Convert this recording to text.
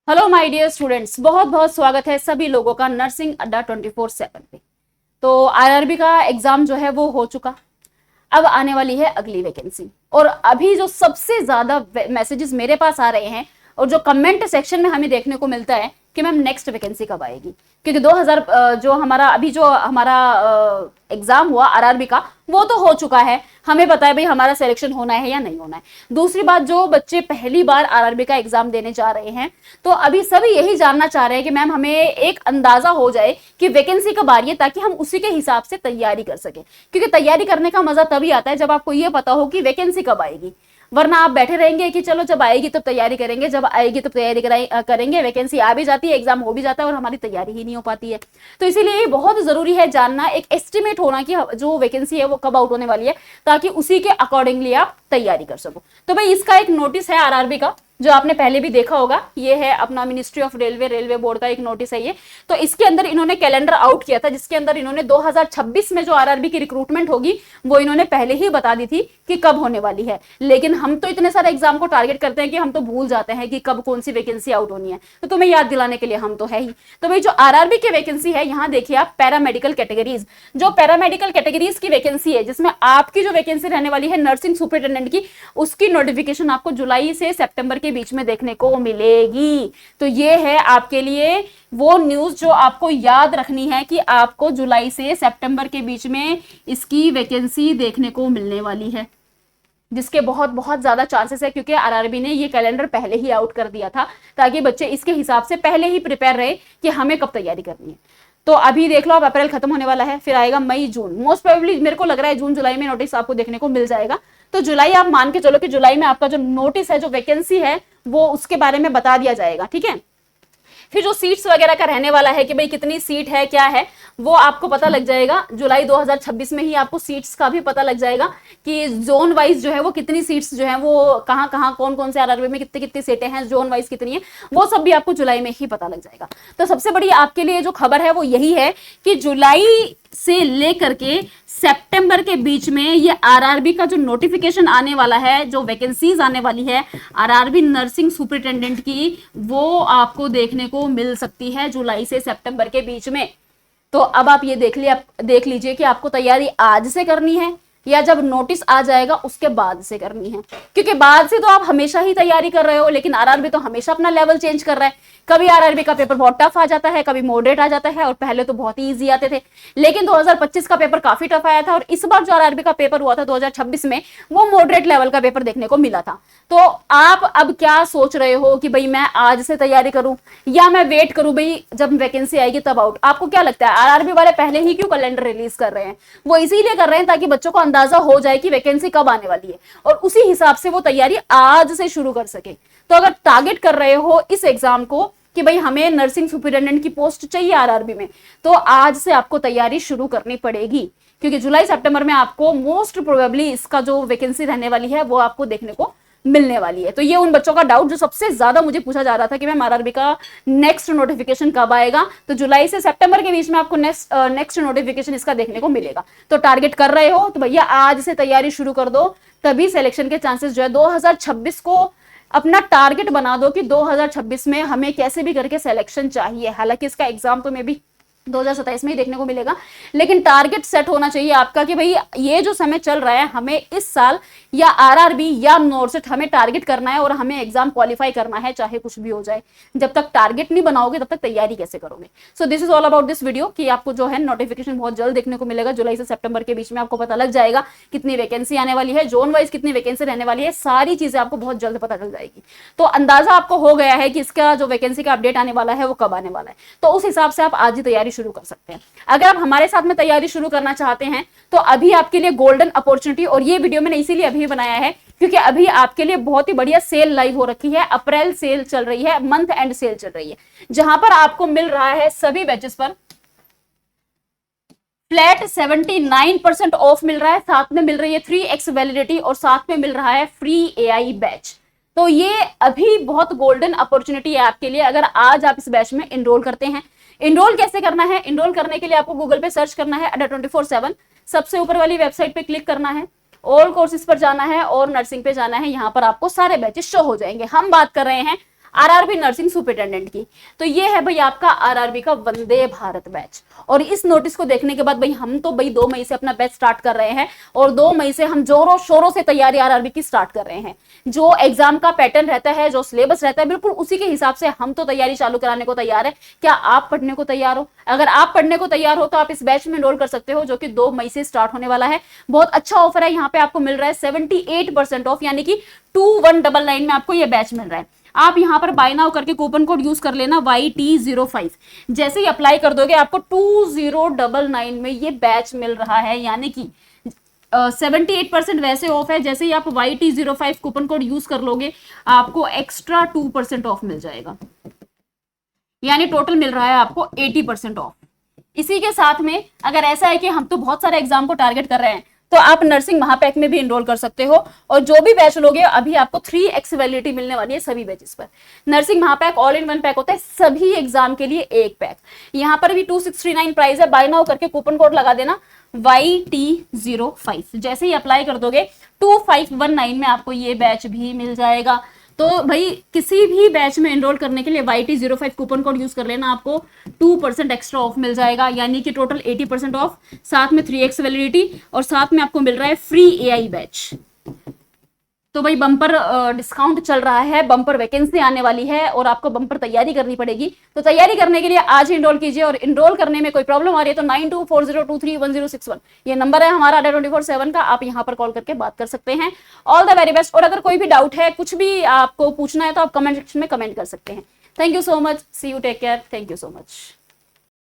Hello my dear students, बहुत बहुत स्वागत है सभी लोगों का नर्सिंग अड्डा 24/7 पे। तो आरआरबी का एग्जाम जो है वो हो चुका। अब आने वाली है अगली वैकेंसी। और अभी जो सबसे ज्यादा मैसेजेस मेरे पास आ रहे हैं और जो कमेंट सेक्शन में हमें देखने को मिलता है कि मैम नेक्स्ट वैकेंसी कब आएगी, क्योंकि 2000 जो हमारा अभी जो हमारा एग्जाम हुआ आरआरबी का वो तो हो चुका है। हमें पता है भाई हमारा सिलेक्शन होना है या नहीं होना है। दूसरी बात, जो बच्चे पहली बार आरआरबी का एग्जाम देने जा रहे हैं तो अभी सभी यही जानना चाह रहे हैं कि मैम हमें एक अंदाजा हो जाए कि वैकेंसी कब आ रही है, ताकि हम उसी के हिसाब से तैयारी कर सके। क्योंकि तैयारी करने का मजा तभी आता है जब आपको ये पता हो कि वैकेंसी कब आएगी। वरना आप बैठे रहेंगे कि चलो जब आएगी तब तैयारी करेंगे, जब आएगी तब तैयारी करेंगे, वैकेंसी आ भी जाती है, एग्जाम हो भी जाता है और हमारी तैयारी ही नहीं हो पाती है। तो इसीलिए ये बहुत जरूरी है जानना, एक एस्टिमेट होना कि जो वैकेंसी है वो कब आउट होने वाली है, ताकि उसी के अकॉर्डिंगली आप तैयारी कर सको। तो भाई इसका एक नोटिस है आरआरबी का, जो आपने पहले भी देखा होगा। ये है अपना मिनिस्ट्री ऑफ रेलवे बोर्ड का एक नोटिस है ये। तो इसके अंदर इन्होंने कैलेंडर आउट किया था, जिसके अंदर इन्होंने 2026 में जो आरआरबी की रिक्रूटमेंट होगी वो इन्होंने पहले ही बता दी थी कि कब होने वाली है। लेकिन हम तो इतने सारे एग्जाम को टारगेट करते हैं कि हम तो भूल जाते हैं कि कब कौन सी वैकेंसी आउट होनी है। तो तुम्हें याद दिलाने के लिए हम तो है ही। तो भाई जो आरआरबी की वैकेंसी है, यहाँ देखिए आप पैरामेडिकल कैटेगरीज, जो पैरामेडिकल कैटेगरीज की वैकेंसी है, जिसमें आपकी जो वैकेंसी रहने वाली है नर्सिंग सुपरिटेंडेंट की, उसकी नोटिफिकेशन आपको जुलाई से सितंबर के बीच में देखने को मिलेगी। तो ये है आपके लिए वो न्यूज जो आपको याद रखनी है कि आपको जुलाई से सितंबर के बीच में इसकी वैकेंसी देखने को मिलने वाली है, जिसके बहुत बहुत ज्यादा चांसेस है, क्योंकि आरआरबी ने ये कैलेंडर पहले ही आउट कर दिया था, ताकि बच्चे इसके हिसाब से पहले ही प्रिपेयर रहे कि हमें कब तैयारी करनी है। तो अभी देख लो, अब अप्रैल खत्म होने वाला है, फिर आएगा मई जून। मोस्ट प्रोबेबली मेरे को लग रहा है जून जुलाई में नोटिस आपको देखने को मिल जाएगा। तो जुलाई आप मान के चलो कि जुलाई में आपका जो नोटिस है, जो वैकेंसी है, वो उसके बारे में बता दिया जाएगा। ठीक है। फिर जो सीट्स वगैरह का रहने वाला है कि भाई कितनी सीट है क्या है, वो आपको पता लग जाएगा जुलाई 2026 में ही। आपको सीट्स का भी पता लग जाएगा कि जोन वाइज जो है वो कितनी सीट्स जो है वो कहाँ कहाँ कौन कौन से आरआरबी में कितनी कितनी सीटें हैं, जोन वाइज कितनी है, वो सब भी आपको जुलाई में ही पता लग जाएगा। तो सबसे बड़ी आपके लिए जो खबर है वो यही है कि जुलाई से लेकर के सितंबर के बीच में ये आरआरबी का जो नोटिफिकेशन आने वाला है, जो वैकेंसीज आने वाली है आरआरबी नर्सिंग सुपरिटेंडेंट की, वो आपको देखने को मिल सकती है जुलाई से सितंबर के बीच में। तो अब आप ये देख लीजिए कि आपको तैयारी आज से करनी है या जब नोटिस आ जाएगा उसके बाद से करनी है। क्योंकि बाद से तो आप हमेशा ही तैयारी कर रहे हो, लेकिन आरआरबी तो हमेशा अपना लेवल चेंज कर रहा है। कभी आरआरबी का पेपर बहुत टफ आ जाता है, कभी मॉडरेट आ जाता है, और पहले तो बहुत ही इजी आते थे। लेकिन 2025 का पेपर काफी टफ आया था, और इस बार जो आरआरबी का पेपर हुआ था 2026 में, वो मॉडरेट लेवल का पेपर देखने को मिला था। तो आप अब क्या सोच रहे हो कि भाई मैं आज से तैयारी करूं या मैं वेट करूं भाई जब वैकेंसी आएगी तब आउट? आपको क्या लगता है आरआरबी वाले पहले ही क्यों कैलेंडर रिलीज कर रहे हैं? वो इसीलिए कर रहे हैं ताकि बच्चों को अंदाजा हो जाए कि वैकेंसी कब आने वाली है, और उसी हिसाब से वो तैयारी आज से शुरू कर सके। तो अगर टारगेट कर रहे हो इस एग्जाम को कि भाई हमें नर्सिंग सुपरिटेंडेंट की पोस्ट चाहिए आरआरबी में, तो आज से आपको तैयारी शुरू करनी पड़ेगी। क्योंकि जुलाई सितंबर में आपको मोस्ट प्रोबेबली इसका जो वैकेंसी रहने वाली है वो आपको देखने को मिलने वाली है। तो ये उन बच्चों का डाउट जो सबसे ज्यादा मुझे पूछा जा रहा था कि मैम आरआरबी का नेक्स्ट नोटिफिकेशन कब आएगा। तो जुलाई से सितंबर के बीच में आपको नेक्स्ट नोटिफिकेशन इसका देखने को मिलेगा। तो टारगेट कर रहे हो तो भैया आज से तैयारी शुरू कर दो, तभी सिलेक्शन के चांसेस जो है 2026 को अपना टारगेट बना दो कि 2026 में हमें कैसे भी करके सिलेक्शन चाहिए। हालांकि इसका एग्जाम तो मे भी 2027 में ही देखने को मिलेगा, लेकिन टारगेट सेट होना चाहिए आपका कि भाई ये जो समय चल रहा है हमें इस साल या आरआरबी या नॉर्सेट हमें टारगेट करना है और हमें एग्जाम क्वालिफाई करना है, चाहे कुछ भी हो जाए। जब तक टारगेट नहीं बनाओगे तब तक तैयारी कैसे करोगे? So this is all about this video कि आपको जो है नोटिफिकेशन बहुत जल्द देखने को मिलेगा। जुलाई से सितंबर के बीच में आपको पता लग जाएगा कितनी वैकेंसी आने वाली है, जोन वाइज कितनी वैकेंसी रहने वाली है, सारी चीजें आपको बहुत जल्द पता चल जाएगी। तो अंदाजा आपको हो गया है कि इसका जो वैकेंसी का अपडेट आने वाला है वो कब आने वाला है। तो उस हिसाब से आप आज ही तैयारी शुरू कर सकते हैं। अगर आप हमारे साथ में तैयारी शुरू करना चाहते हैं तो अभी आपके लिए गोल्डन अपॉर्चुनिटी, और ये वीडियो मैंने इसीलिए अभी बनाया है क्योंकि अभी आपके लिए बहुत ही बढ़िया सेल लाइव हो रखी है। अप्रैल सेल चल रही है, मंथ एंड सेल चल रही है, जहां पर आपको मिल रहा है सभी बैचेस पर फ्लैट 79% ऑफ मिल रहा है। साथ में मिल रही है 3x वैलिडिटी, और साथ में मिल रहा है फ्री एआई बैच। तो ये अभी बहुत गोल्डन अपॉर्चुनिटी है आपके लिए अगर आज आप इस बैच में एनरोल करते हैं। इनरोल कैसे करना है? इनरोल करने के लिए आपको गूगल पे सर्च करना है अड्डा 24/7, सबसे ऊपर वाली वेबसाइट पे क्लिक करना है, ऑल कोर्सेज पर जाना है और नर्सिंग पे जाना है। यहाँ पर आपको सारे बैचेस शो हो जाएंगे। हम बात कर रहे हैं आरआरबी नर्सिंग सुपरिटेंडेंट की। तो ये है भाई आपका आरआरबी का वंदे भारत बैच। और इस नोटिस को देखने के बाद भाई हम तो भाई 2 मई से अपना बैच स्टार्ट कर रहे हैं और 2 मई से हम जोरों शोरों से तैयारी आरआरबी की स्टार्ट कर रहे हैं। जो एग्जाम का पैटर्न रहता है, जो सिलेबस रहता है, बिल्कुल उसी के हिसाब से हम तो तैयारी चालू कराने को तैयार है। क्या आप पढ़ने को तैयार हो? अगर आप पढ़ने को तैयार हो तो आप इस बैच में एनरोल कर सकते हो, जो कि 2 मई से स्टार्ट होने वाला है। बहुत अच्छा ऑफर है, यहाँ पे आपको मिल रहा है 78% ऑफ, यानी कि 2199 में आपको ये बैच मिल रहा है। आप यहाँ पर बाय नाउ करके कूपन कोड यूज कर लेना YT05। जैसे ही अप्लाई कर दोगे आपको 2099 में ये बैच मिल रहा है, यानी कि 78% वैसे ऑफ है। जैसे ही आप YT05 कूपन कोड यूज कर लोगे आपको एक्स्ट्रा 2% ऑफ मिल जाएगा, यानी टोटल मिल रहा है आपको 80% ऑफ। इसी के साथ में अगर ऐसा है कि हम तो बहुत सारे एग्जाम को टारगेट कर रहे हैं, तो आप नर्सिंग महापैक में भी एनरोल कर सकते हो। और जो भी बैच लोगे अभी आपको 3x वैलिडिटी मिलने वाली है सभी बैचेस पर। नर्सिंग महापैक ऑल इन वन पैक होता है, सभी एग्जाम के लिए एक पैक। यहाँ पर भी 269 प्राइस है। बाय नाउ करके कूपन कोड लगा देना YT05। जैसे ही अप्लाई कर दोगे 2519 में आपको ये बैच भी मिल जाएगा। तो भाई किसी भी बैच में एनरोल करने के लिए YT05 कूपन कोड यूज कर लेना, आपको 2% एक्स्ट्रा ऑफ मिल जाएगा, यानी कि टोटल 80% ऑफ, साथ में 3x वैलिडिटी और साथ में आपको मिल रहा है फ्री AI बैच। तो भाई बम्पर डिस्काउंट चल रहा है, बम्पर वैकेंसी आने वाली है और आपको बम्पर तैयारी करनी पड़ेगी। तो तैयारी करने के लिए आज ही एनरोल कीजिए। और एनरोल करने में कोई प्रॉब्लम आ रही है तो 9240231061 ये नंबर है हमारा अड्डा 24/7 का, आप यहाँ पर कॉल करके बात कर सकते हैं। All the very best. और अगर कोई भी डाउट है, कुछ भी आपको पूछना है तो आप कमेंट सेक्शन में कमेंट कर सकते हैं। Thank you so much, see you, take care, thank you so much.